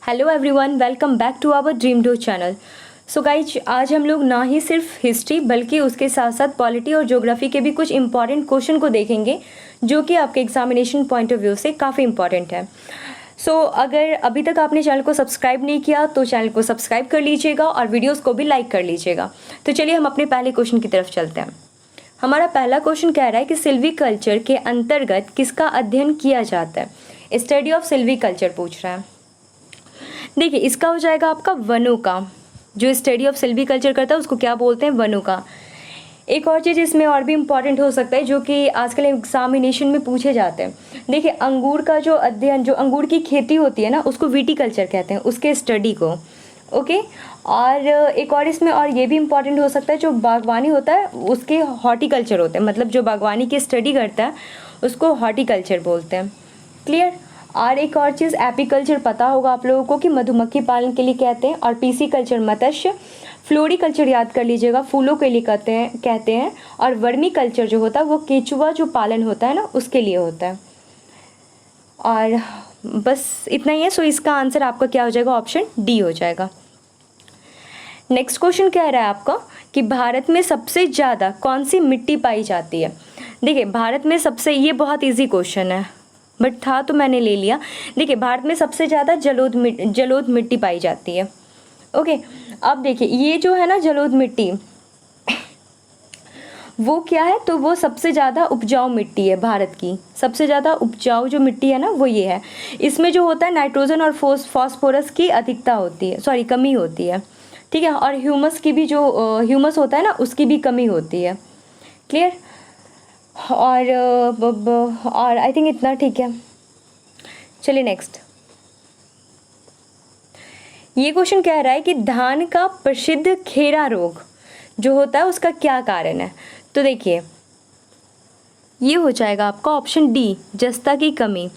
Hello everyone, welcome back to our dream do channel. So guys, आज हम लोग ना ही सिर्फ हिस्ट्री बल्कि उसके साथ साथ पॉलिटी और ज्योग्राफी के भी कुछ इंपॉर्टेंट क्वेश्चन को देखेंगे जो कि आपके एग्जामिनेशन पॉइंट ऑफ व्यू से काफ़ी इंपॉर्टेंट है। अगर अभी तक आपने चैनल को सब्सक्राइब नहीं किया तो चैनल को सब्सक्राइब कर लीजिएगा और वीडियोज़ को भी लाइक कर लीजिएगा। तो चलिए हम अपने पहले क्वेश्चन की तरफ चलते हैं। हमारा पहला क्वेश्चन कह रहा है कि सिल्वीकल्चर के अंतर्गत किसका अध्ययन किया जाता है। स्टडी ऑफ सिल्वीकल्चर पूछ रहा है। देखिए, इसका हो जाएगा आपका वनों का। जो स्टडी ऑफ सिल्वीकल्चर करता है उसको क्या बोलते हैं? वनों का। एक और चीज़ इसमें और भी इम्पॉर्टेंट हो सकता है जो कि आजकल एग्जामिनेशन में पूछे जाते हैं। देखिए, अंगूर का जो अध्ययन, जो अंगूर की खेती होती है ना, उसको विटीकल्चर कहते हैं, उसके स्टडी को। ओके। और एक और इसमें और ये भी इम्पॉर्टेंट हो सकता है, जो बागवानी होता है उसके हॉर्टिकल्चर होते हैं, मतलब जो बागवानी की स्टडी करता है उसको हॉर्टिकल्चर बोलते हैं। क्लियर। और एक और चीज़, एपीकल्चर पता होगा आप लोगों को कि मधुमक्खी पालन के लिए कहते हैं, और पीसीकल्चर मत्स्य, फ्लोरिकल्चर याद कर लीजिएगा, फूलों के लिए कहते हैं, और वर्मी कल्चर जो होता है वो केचुआ जो पालन होता है ना उसके लिए होता है। और बस इतना ही है। सो इसका आंसर आपका क्या हो जाएगा? ऑप्शन डी हो जाएगा। नेक्स्ट क्वेश्चन कह रहा है आपका कि भारत में सबसे ज़्यादा कौन सी मिट्टी पाई जाती है। देखिए, भारत में सबसे, ये बहुत ईजी क्वेश्चन है बट था तो मैंने ले लिया। देखिए, भारत में सबसे ज़्यादा जलोढ़ मिट्टी पाई जाती है। ओके। अब देखिए, ये जो है ना जलोढ़ मिट्टी, वो क्या है? तो वो सबसे ज़्यादा उपजाऊ मिट्टी है भारत की। सबसे ज़्यादा उपजाऊ जो मिट्टी है ना वो ये है। इसमें जो होता है नाइट्रोजन और फॉस्फोरस की अधिकता होती है, सॉरी कमी होती है। ठीक है। और ह्यूमस की भी, जो ह्यूमस होता है ना उसकी भी कमी होती है। क्लियर। और आई थिंक इतना ठीक है। चलिए नेक्स्ट। ये क्वेश्चन कह रहा है कि धान का प्रसिद्ध खेरा रोग जो होता है उसका क्या कारण है। तो देखिए, ये हो जाएगा आपका ऑप्शन डी, जस्ता की कमी।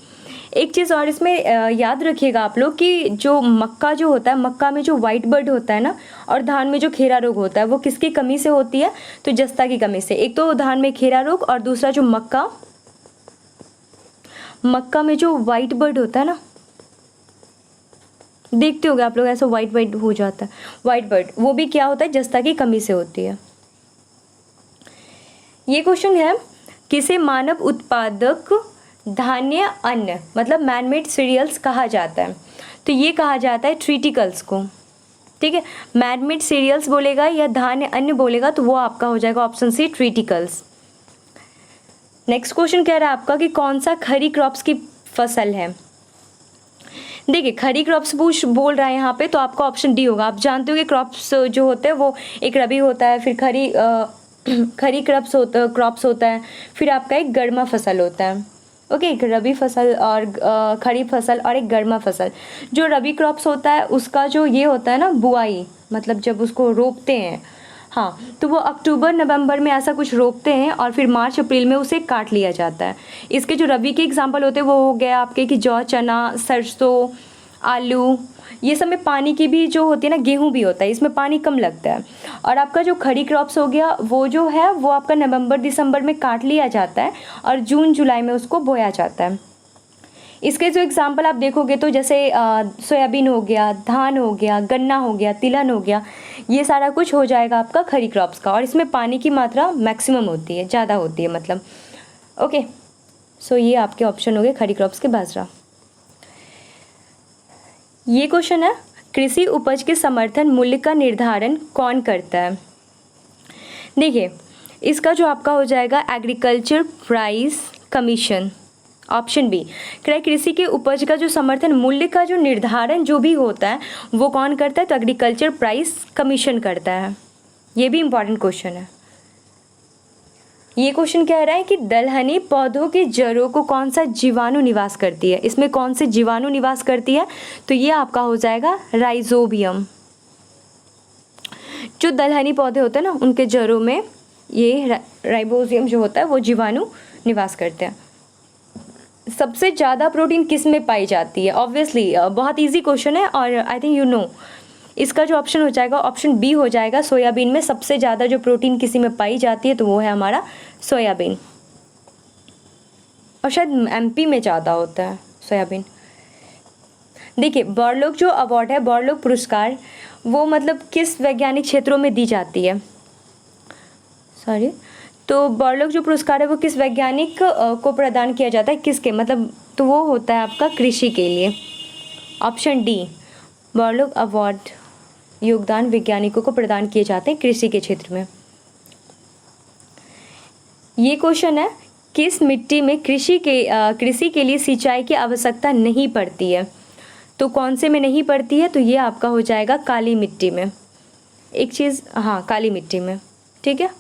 एक चीज़ और इसमें याद रखिएगा आप लोग कि जो मक्का जो होता है, मक्का में जो वाइट बर्ड होता है ना, और धान में जो खेरा रोग होता है वो किसकी कमी से होती है? तो जस्ता की कमी से। एक तो धान में खेरा रोग और दूसरा जो मक्का में जो वाइट बर्ड होता है ना, देखते होगे आप लोग, ऐसा वाइट हो जाता है वाइट बर्ड, वो भी क्या होता है? जस्ता की कमी से होती है। ये क्वेश्चन है, किसे मानव उत्पादक धान्य अन्न मतलब मैनमेड सीरियल्स कहा जाता है? तो ये कहा जाता है ट्रीटिकल्स को। ठीक है। मैनमेड सीरियल्स बोलेगा या धान्य अन्न बोलेगा तो वो आपका हो जाएगा ऑप्शन सी, ट्रीटिकल्स। नेक्स्ट क्वेश्चन कह रहा है आपका कि कौन सा खरी क्रॉप्स की फसल है। देखिए, खरी क्रॉप्स बोल रहा है यहाँ पे, तो आपका ऑप्शन डी होगा। आप जानते हो कि क्रॉप्स जो होते हैं वो एक रबी होता है, फिर खरी क्रॉप्स होता है, फिर आपका एक गर्मा फसल होता है। ओके। एक रबी फसल और खरीफ फसल और एक गर्मा फसल। जो रबी क्रॉप्स होता है उसका जो ये होता है ना बुआई, मतलब जब उसको रोपते हैं, हाँ, तो वो अक्टूबर नवंबर में ऐसा कुछ रोपते हैं और फिर मार्च अप्रैल में उसे काट लिया जाता है। इसके जो रबी के एग्जाम्पल होते हैं वो हो गया आपके कि जौ, चना, सरसों, आलू, ये सब में पानी की भी जो होती है ना, गेहूं भी होता है, इसमें पानी कम लगता है। और आपका जो खड़ी क्रॉप्स हो गया वो जो है वो आपका नवंबर दिसंबर में काट लिया जाता है और जून जुलाई में उसको बोया जाता है। इसके जो एग्जाम्पल आप देखोगे तो जैसे सोयाबीन हो गया, धान हो गया, गन्ना हो गया, तिलहन हो गया, ये सारा कुछ हो जाएगा आपका खड़ी क्रॉप्स का। और इसमें पानी की मात्रा मैक्सिमम होती है, ज़्यादा होती है मतलब। ओके। सो ये आपके ऑप्शन हो गए खड़ी क्रॉप्स के बाजरा। ये क्वेश्चन है, कृषि उपज के समर्थन मूल्य का निर्धारण कौन करता है। देखिए, इसका जो आपका हो जाएगा agriculture price commission, option B. कृषि के उपज का जो समर्थन मूल्य का जो निर्धारण जो भी होता है वो कौन करता है? तो एग्रीकल्चर प्राइस कमीशन करता है। ये भी इंपॉर्टेंट क्वेश्चन है। ये क्वेश्चन कह रहा है कि दलहनी पौधों की जड़ों को कौन सा जीवाणु निवास करती है। इसमें कौन से जीवाणु निवास करती है? तो ये आपका हो जाएगा राइजोबियम। जो दलहनी पौधे होते हैं ना उनके जड़ों में ये राइबोजियम जो होता है वो जीवाणु निवास करते हैं। सबसे ज़्यादा प्रोटीन किस में पाई जाती है? ऑब्वियसली बहुत इजी क्वेश्चन है और आई थिंक यू नो। इसका जो ऑप्शन हो जाएगा ऑप्शन बी हो जाएगा, सोयाबीन में सबसे ज़्यादा जो प्रोटीन किसी में पाई जाती है तो वो है हमारा सोयाबीन। और शायद एमपी में ज़्यादा होता है सोयाबीन। देखिए बॉरलॉग जो अवार्ड है, बॉरलॉग पुरस्कार, वो मतलब किस वैज्ञानिक क्षेत्रों में दी जाती है, सॉरी, तो बॉरलॉग जो पुरस्कार है वो किस वैज्ञानिक को प्रदान किया जाता है, किसके, मतलब तो वो होता है आपका कृषि के लिए। ऑप्शन डी, बॉरलॉग अवार्ड योगदान वैज्ञानिकों को प्रदान किए जाते हैं कृषि के क्षेत्र में। ये क्वेश्चन है, किस मिट्टी में कृषि के लिए सिंचाई की आवश्यकता नहीं पड़ती है, तो कौन से में नहीं पड़ती है, तो ये आपका हो जाएगा काली मिट्टी में। एक चीज़, हाँ काली मिट्टी में, ठीक है।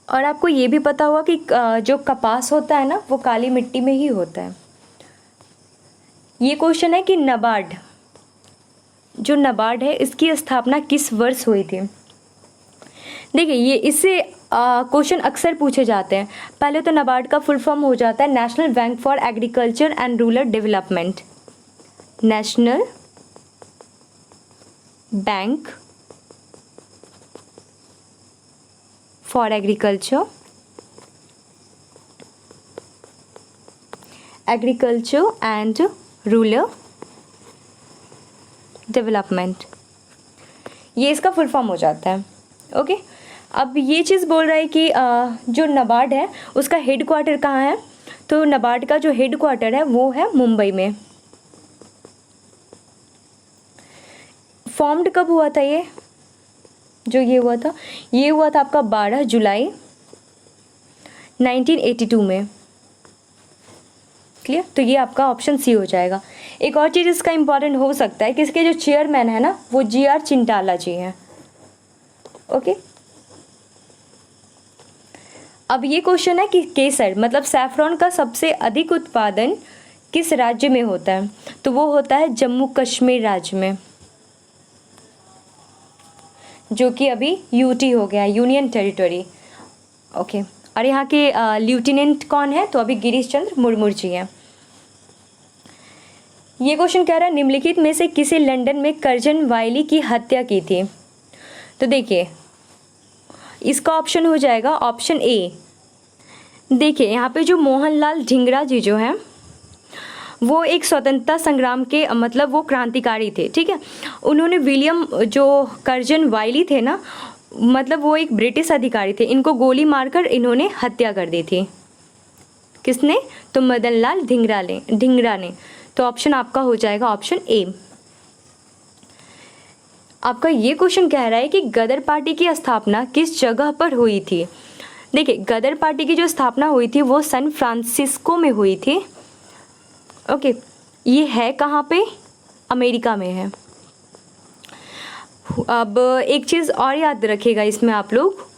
और आपको ये भी पता होगा कि जो कपास होता है ना वो काली मिट्टी में ही होता है। ये क्वेश्चन है कि नाबार्ड, जो नाबार्ड है इसकी स्थापना किस वर्ष हुई थी। देखिए ये इससे क्वेश्चन अक्सर पूछे जाते हैं। पहले तो नाबार्ड का फुल फॉर्म हो जाता है national bank for agriculture and rural development. National bank for agriculture and rural development, ये इसका फुल फॉर्म हो जाता है। ओके, अब ये चीज़ बोल रहा है कि जो नाबार्ड है उसका हेड क्वार्टर कहाँ है, तो नाबार्ड का जो हेड क्वार्टर है वो है मुंबई में। फॉर्म्ड कब हुआ था ये, जो ये हुआ था आपका 12 जुलाई 1982 में। क्लियर, तो ये आपका ऑप्शन सी हो जाएगा। एक और चीज़ इसका इम्पॉर्टेंट हो सकता है कि इसके जो चेयरमैन है ना वो GR चिंटाला जी हैं। ओके, अब ये क्वेश्चन है कि केसर मतलब सैफरॉन का सबसे अधिक उत्पादन किस राज्य में होता है, तो वो होता है जम्मू कश्मीर राज्य में, जो कि अभी UT हो गया, यूनियन टेरिटरी। ओके, और यहाँ के लेफ्टिनेंट कौन है, तो अभी गिरीश चंद्र मुर्मू जी हैं। ये क्वेश्चन कह रहा है निम्नलिखित में से किसे लंदन में कर्जन वायली की हत्या की थी, तो देखिए इसका ऑप्शन हो जाएगा ऑप्शन ए। देखिए यहाँ पे जो मोहनलाल ढींगरा जी जो हैं वो एक स्वतंत्रता संग्राम के मतलब वो क्रांतिकारी थे, ठीक है। उन्होंने विलियम जो कर्जन वायली थे ना, मतलब वो एक ब्रिटिश अधिकारी थे, इनको गोली मारकर इन्होंने हत्या कर दी थी। किसने, तो मदनलाल ढींगरा ने। तो ऑप्शन आपका हो जाएगा ऑप्शन ए। आपका ये क्वेश्चन कह रहा है कि गदर पार्टी की स्थापना किस जगह पर हुई थी। देखिए गदर पार्टी की जो स्थापना हुई थी वो सैन फ्रांसिस्को में हुई थी। ओके, ये है कहाँ पे, अमेरिका में है। अब एक चीज़ और याद रखिएगा इसमें आप लोग,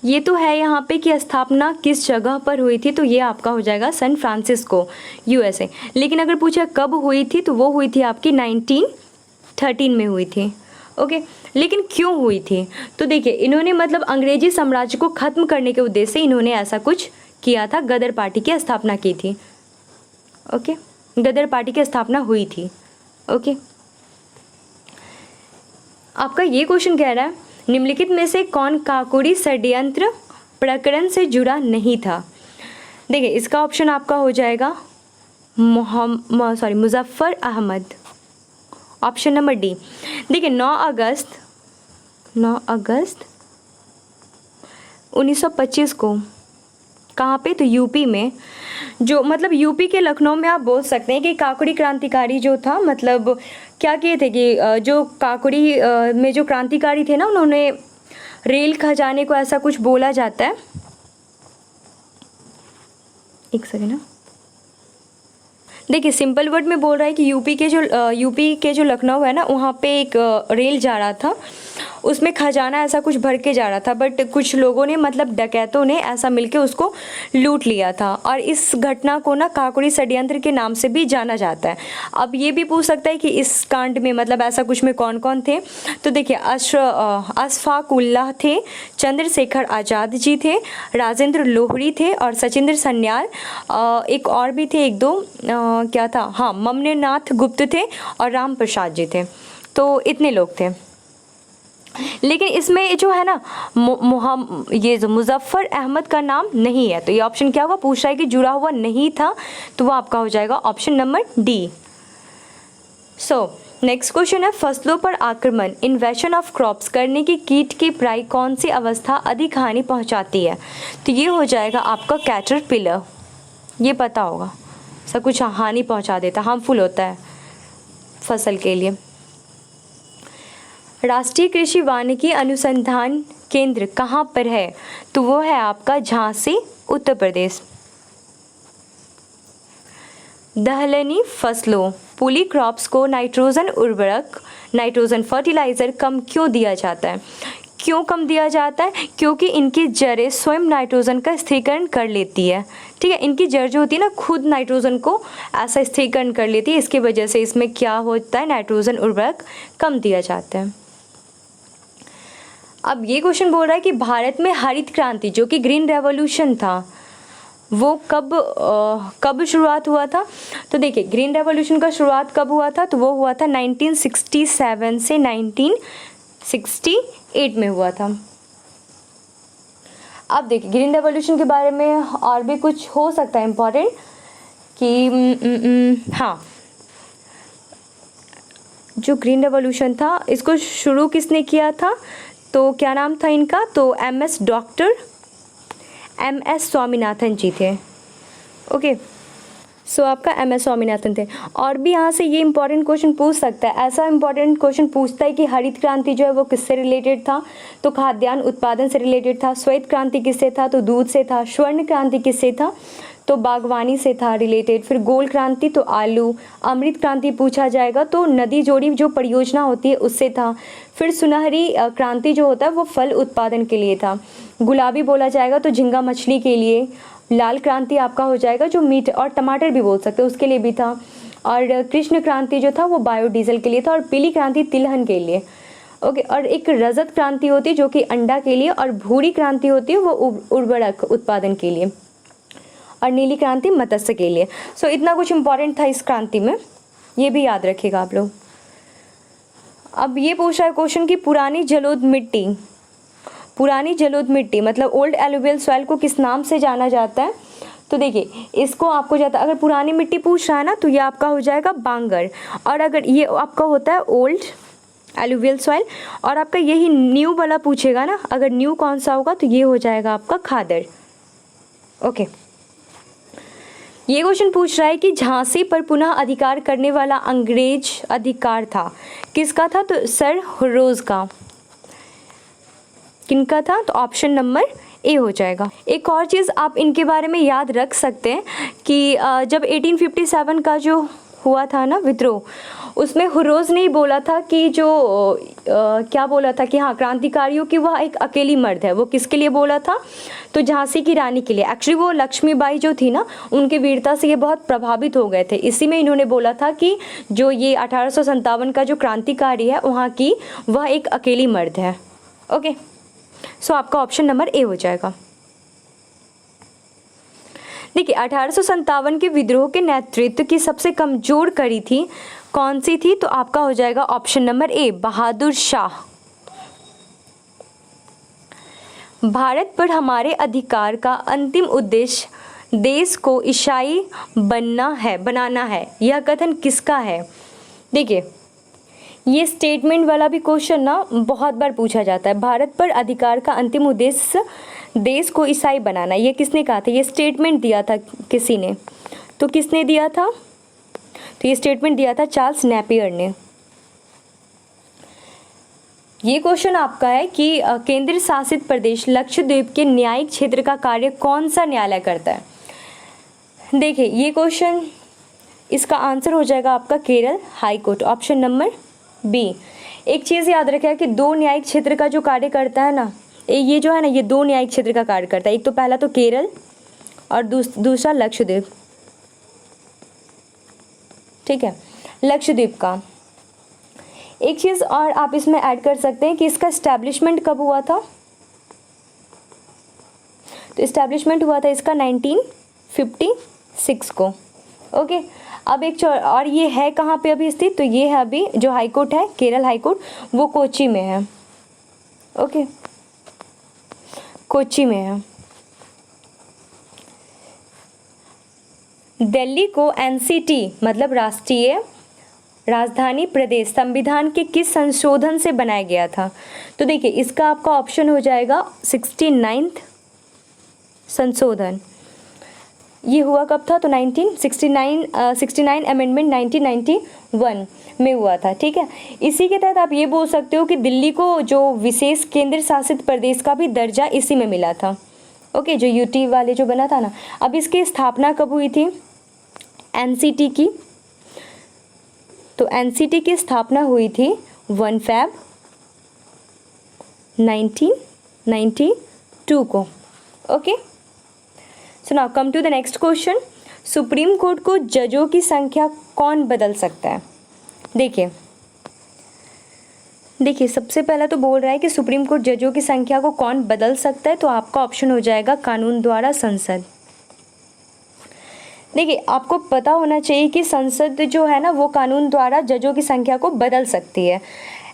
ये तो है यहाँ पे कि स्थापना किस जगह पर हुई थी, तो ये आपका हो जाएगा सैन फ्रांसिस्को USA। लेकिन अगर पूछा कब हुई थी, तो वो हुई थी आपकी 1913 में हुई थी। ओके, लेकिन क्यों हुई थी, तो देखिए इन्होंने मतलब अंग्रेजी साम्राज्य को ख़त्म करने के उद्देश्य से इन्होंने ऐसा कुछ किया था, गदर पार्टी की स्थापना की थी। ओके, गदर पार्टी की स्थापना हुई थी। ओके, आपका ये क्वेश्चन कह रहा है निम्नलिखित में से कौन काकोरी षड्यंत्र प्रकरण से जुड़ा नहीं था। देखिए इसका ऑप्शन आपका हो जाएगा Muzaffar Ahmad, option number D. देखिए 9 अगस्त 1925 को कहाँ पे, तो यूपी में, जो मतलब यूपी के लखनऊ में आप बोल सकते हैं कि काकोरी क्रांतिकारी जो था, मतलब क्या किए थे कि जो काकोरी में जो क्रांतिकारी थे ना, उन्होंने रेल खजाने को ऐसा कुछ बोला जाता है। एक सेकेंड ना, देखिए सिंपल वर्ड में बोल रहा है कि यूपी के जो लखनऊ है ना, वहाँ पे एक रेल जा रहा था, उसमें खजाना ऐसा कुछ भर के जा रहा था, बट कुछ लोगों ने मतलब डकैतों ने ऐसा मिलके उसको लूट लिया था, और इस घटना को ना काकोरी षड्यंत्र के नाम से भी जाना जाता है। अब ये भी पूछ सकता है कि इस कांड में मतलब ऐसा कुछ में कौन कौन थे, तो देखिए अशफाक उल्लाह थे, चंद्रशेखर आज़ाद जी थे, राजेंद्र लोहड़ी थे, और सचिंद्र सन्याल, एक और भी थे, एक दो क्या था, हाँ ममनेनाथ गुप्त थे, और राम प्रसाद जी थे। तो इतने लोग थे। लेकिन इसमें जो है ना ये जो मुजफ्फर अहमद का नाम नहीं है, तो ये ऑप्शन क्या हुआ, पूछ रहा है कि जुड़ा हुआ नहीं था, तो वो आपका हो जाएगा option number D. So next question है, फसलों पर आक्रमण इन्वेशन ऑफ क्रॉप्स करने की कीट की प्राय कौन सी अवस्था अधिक हानि पहुंचाती है, तो ये हो जाएगा आपका कैटरपिलर। ये पता होगा, सब कुछ हानि पहुंचा देता, हार्मफुल होता है फसल के लिए। राष्ट्रीय कृषि वानिकी अनुसंधान केंद्र कहाँ पर है, तो वो है आपका झांसी, उत्तर प्रदेश। दलहनी फसलों पुली क्रॉप्स को नाइट्रोजन उर्वरक, नाइट्रोजन फर्टिलाइज़र कम क्यों दिया जाता है? क्यों कम दिया जाता है? क्योंकि इनकी जड़ें स्वयं नाइट्रोजन का स्थिरीकरण कर लेती है। ठीक है, इनकी जड़ जो होती है ना, खुद नाइट्रोजन को ऐसा स्थिरीकरण कर लेती है, इसकी वजह से इसमें क्या होता है, नाइट्रोजन उर्वरक कम दिया जाता है। अब ये क्वेश्चन बोल रहा है कि भारत में हरित क्रांति जो कि ग्रीन रेवोल्यूशन था, वो कब शुरुआत हुआ था? तो देखिए, ग्रीन रेवोल्यूशन का शुरुआत कब हुआ था, तो वो हुआ था 1967 से 1968 में हुआ था। अब देखिए, ग्रीन रेवोल्यूशन के बारे में और भी कुछ हो सकता है इम्पोर्टेंट कि हाँ, जो ग्रीन रेवोल्यूशन था इसको शुरू किसने किया था, तो क्या नाम था इनका, तो डॉक्टर एम.एस. स्वामीनाथन जी थे। ओके, सो आपका एम.एस. स्वामीनाथन थे। और भी यहाँ से ये इंपॉर्टेंट क्वेश्चन पूछ सकता है, ऐसा इंपॉर्टेंट क्वेश्चन पूछता है कि हरित क्रांति जो है वो किससे रिलेटेड था, तो खाद्यान्न उत्पादन से रिलेटेड था। श्वेत क्रांति किससे था, तो दूध से था। स्वर्ण क्रांति किससे था, तो बागवानी से था रिलेटेड। फिर गोल क्रांति तो आलू। अमृत क्रांति पूछा जाएगा तो नदी जोड़ी जो परियोजना होती है उससे था। फिर सुनहरी क्रांति जो होता है वो फल उत्पादन के लिए था। गुलाबी बोला जाएगा तो झींगा मछली के लिए। लाल क्रांति आपका हो जाएगा जो मीट और टमाटर भी बोल सकते हैं उसके लिए भी था। और कृष्ण क्रांति जो था वो बायोडीजल के लिए था। और पीली क्रांति तिलहन के लिए। ओके, और एक रजत क्रांति होती है जो कि अंडा के लिए। और भूरी क्रांति होती है वो उर्वरक उत्पादन के लिए। और नीली क्रांति मत्स्य के लिए। सो इतना कुछ इंपॉर्टेंट था इस क्रांति में, ये भी याद रखिएगा आप लोग। अब ये पूछ रहा है क्वेश्चन कि पुरानी जलोढ़ मिट्टी मतलब ओल्ड एलुवियल सॉइल को किस नाम से जाना जाता है, तो देखिए इसको आपको जाता, अगर पुरानी मिट्टी पूछ रहा है ना तो ये आपका हो जाएगा बांगर। और अगर ये आपका होता है ओल्ड एलुवियल सॉइल, और आपका यही न्यू वाला पूछेगा ना, अगर न्यू कौन सा होगा तो ये हो जाएगा आपका खादर। ओके, ये क्वेश्चन पूछ रहा है कि झांसी पर पुनः अधिकार करने वाला अंग्रेज अधिकार था, किसका था, तो सर हुर्रोज का। किनका था, तो ऑप्शन नंबर ए हो जाएगा। एक और चीज़ आप इनके बारे में याद रख सकते हैं कि जब 1857 का जो हुआ था ना विद्रोह, उसमें हुर्रोज ने ही बोला था कि जो क्या बोला था कि हाँ क्रांतिकारियों की वह एक अकेली मर्द है। वो किसके लिए बोला था, तो झांसी की रानी के लिए। एक्चुअली वो लक्ष्मीबाई जो थी ना, उनके वीरता से ये बहुत प्रभावित हो गए थे। इसी में इन्होंने बोला था कि जो ये 1857 का जो क्रांतिकारी है वहाँ की वह एक अकेली मर्द है। ओके, सो आपका ऑप्शन नंबर ए हो जाएगा। देखिए 1857 के विद्रोह के नेतृत्व की सबसे कमजोर कड़ी थी, कौन सी थी, तो आपका हो जाएगा option number A Bahadur Shah. Bharat पर हमारे अधिकार का अंतिम उद्देश्य देश को ईसाई बनाना है, यह कथन किसका है। देखिए ये स्टेटमेंट वाला भी क्वेश्चन ना बहुत बार पूछा जाता है। भारत पर अधिकार का अंतिम उद्देश्य देश को ईसाई बनाना, ये किसने कहा था, ये स्टेटमेंट दिया था किसी ने, तो किसने दिया था, तो ये स्टेटमेंट दिया था चार्ल्स नेपियर ने। ये क्वेश्चन आपका है कि केंद्र शासित प्रदेश लक्षद्वीप के न्यायिक क्षेत्र का कार्य कौन सा न्यायालय करता है। देखिए ये क्वेश्चन, इसका आंसर हो जाएगा आपका Kerala high court, option number B. एक चीज़ याद रखिएगा कि दो न्यायिक क्षेत्र का जो कार्य करता है ना, ये जो है ना, ये दो न्यायिक क्षेत्र का कार्य करता है। एक तो पहला तो केरल और दूसरा लक्षद्वीप। ठीक है, लक्षद्वीप का। एक चीज़ और आप इसमें ऐड कर सकते हैं कि इसका इस्टेब्लिशमेंट कब हुआ था, तो इस्टेब्लिशमेंट हुआ था इसका 1956 को। ओके, अब एक और ये है कहाँ पे अभी स्थित, तो ये है अभी जो हाई कोर्ट है केरल हाई कोर्ट, वो कोची में है। ओके, कोच्चि में है। दिल्ली को एनसीटी मतलब राष्ट्रीय राजधानी प्रदेश संविधान के किस संशोधन से बनाया गया था? तो देखिए इसका आपका ऑप्शन हो जाएगा 69th संशोधन। ये हुआ कब था? तो 69 अमेंडमेंट 1991 में हुआ था। ठीक है, इसी के तहत आप ये बोल सकते हो कि दिल्ली को जो विशेष केंद्र शासित प्रदेश का भी दर्जा इसी में मिला था। ओके, जो यूटी वाले जो बना था ना। अब इसकी स्थापना कब हुई थी एनसीटी की? तो एनसीटी की स्थापना हुई थी 1 Feb 1992 को। Okay, so now come to the next question. Supreme court को जजों की संख्या कौन बदल सकता है? देखिए सबसे पहला तो बोल रहा है कि सुप्रीम कोर्ट जजों की संख्या को कौन बदल सकता है, तो आपका ऑप्शन हो जाएगा कानून द्वारा संसद। देखिए आपको पता होना चाहिए कि संसद जो है ना वो कानून द्वारा जजों की संख्या को बदल सकती है।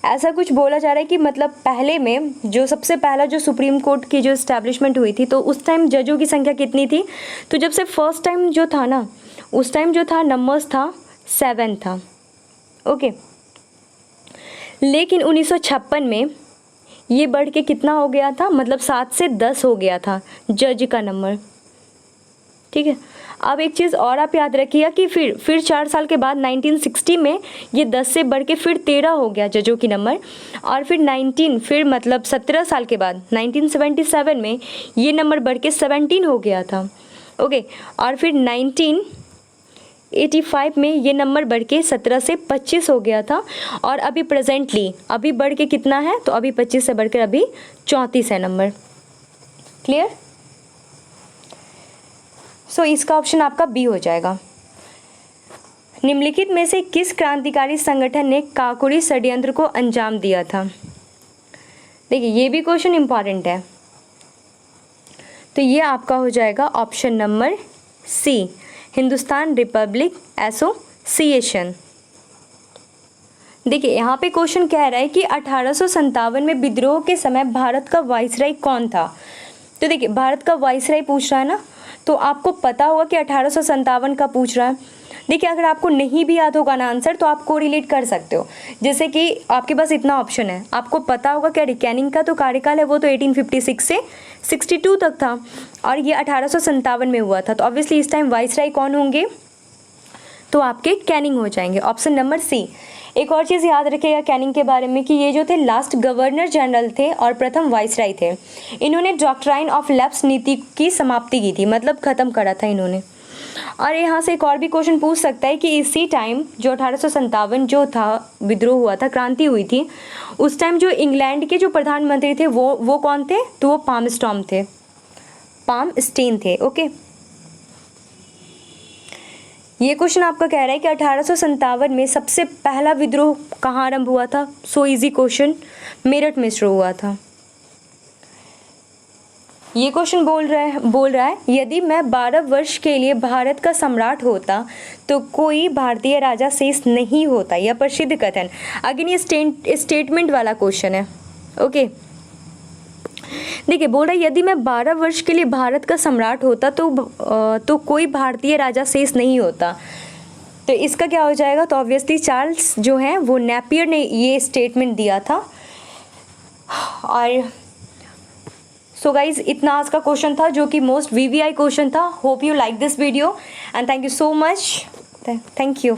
ऐसा कुछ बोला जा रहा है कि मतलब पहले में जो सबसे पहला जो सुप्रीम कोर्ट की जो इस्टेब्लिशमेंट हुई थी तो उस टाइम जजों की संख्या कितनी थी? तो जब से फर्स्ट टाइम जो था ना उस टाइम जो था नंबर्स था 7 था। ओके, लेकिन 1956 में ये बढ़ के कितना हो गया था? मतलब 7 से 10 हो गया था जज का नंबर। ठीक है, अब एक चीज़ और आप याद रखिएगा कि फिर 4 साल के बाद 1960 में ये 10 से बढ़ के फिर 13 हो गया जजों की नंबर। और फिर मतलब 17 साल के बाद 1977 में ये नंबर बढ़ के 17 हो गया था। ओके, और फिर 1985 में ये नंबर बढ़ के 17 से 25 हो गया था। और अभी प्रेजेंटली अभी बढ़ के कितना है? तो अभी 25 से बढ़कर अभी 34 है नंबर। क्लियर? सो इसका ऑप्शन आपका बी हो जाएगा। निम्नलिखित में से किस क्रांतिकारी संगठन ने काकोरी षड्यंत्र को अंजाम दिया था? देखिए ये भी क्वेश्चन इंपॉर्टेंट है। तो ये आपका हो जाएगा option number C, Hindustan republic association. देखिए यहाँ पे क्वेश्चन कह रहा है कि 1857 में विद्रोह के समय भारत का वाइसराय कौन था? तो देखिए भारत का वाइसराय पूछ रहा है ना, तो आपको पता होगा कि 1857 का पूछ रहा है। देखिए अगर आपको नहीं भी याद होगा ना आंसर तो आप कोरिलेट कर सकते हो। जैसे कि आपके पास इतना ऑप्शन है, आपको पता होगा कि कैनिंग का तो कार्यकाल है वो तो 1856 से 62 तक था और ये 1857 में हुआ था। तो ऑब्वियसली इस टाइम वाइसराय कौन होंगे? तो आपके कैनिंग हो जाएंगे, ऑप्शन नंबर सी। एक और चीज़ याद रखिएगा कैनिंग के बारे में कि ये जो थे लास्ट गवर्नर जनरल थे और प्रथम वाइसराय थे। इन्होंने डॉक्ट्राइन ऑफ लैप्स नीति की समाप्ति की थी, मतलब ख़त्म करा था इन्होंने। और यहाँ से एक और भी क्वेश्चन पूछ सकता है कि इसी टाइम जो 1857 जो था विद्रोह हुआ था, क्रांति हुई थी, उस टाइम जो इंग्लैंड के जो प्रधानमंत्री थे वो कौन थे? तो वो पामस्टीन थे। ओके, ये क्वेश्चन आपका कह रहा है कि 1857 में सबसे पहला विद्रोह कहाँ आरंभ हुआ था? सो इजी क्वेश्चन, मेरठ में शुरू हुआ था। ये क्वेश्चन बोल रहा है यदि मैं 12 वर्ष के लिए भारत का सम्राट होता तो कोई भारतीय राजा शेष नहीं होता। यह प्रसिद्ध कथन। अगेन ये स्टेटमेंट वाला क्वेश्चन है। ओके, देखिए बोल रहा है यदि मैं 12 वर्ष के लिए भारत का सम्राट होता तो कोई भारतीय राजा शेष नहीं होता। तो इसका क्या हो जाएगा? तो ऑब्वियसली चार्ल्स जो हैं वो नेपियर ने ये स्टेटमेंट दिया था। और सो गाइज इतना आज का क्वेश्चन था जो कि मोस्ट वीवीआई क्वेश्चन था। Hope you like this video and thank you so much. Thank you.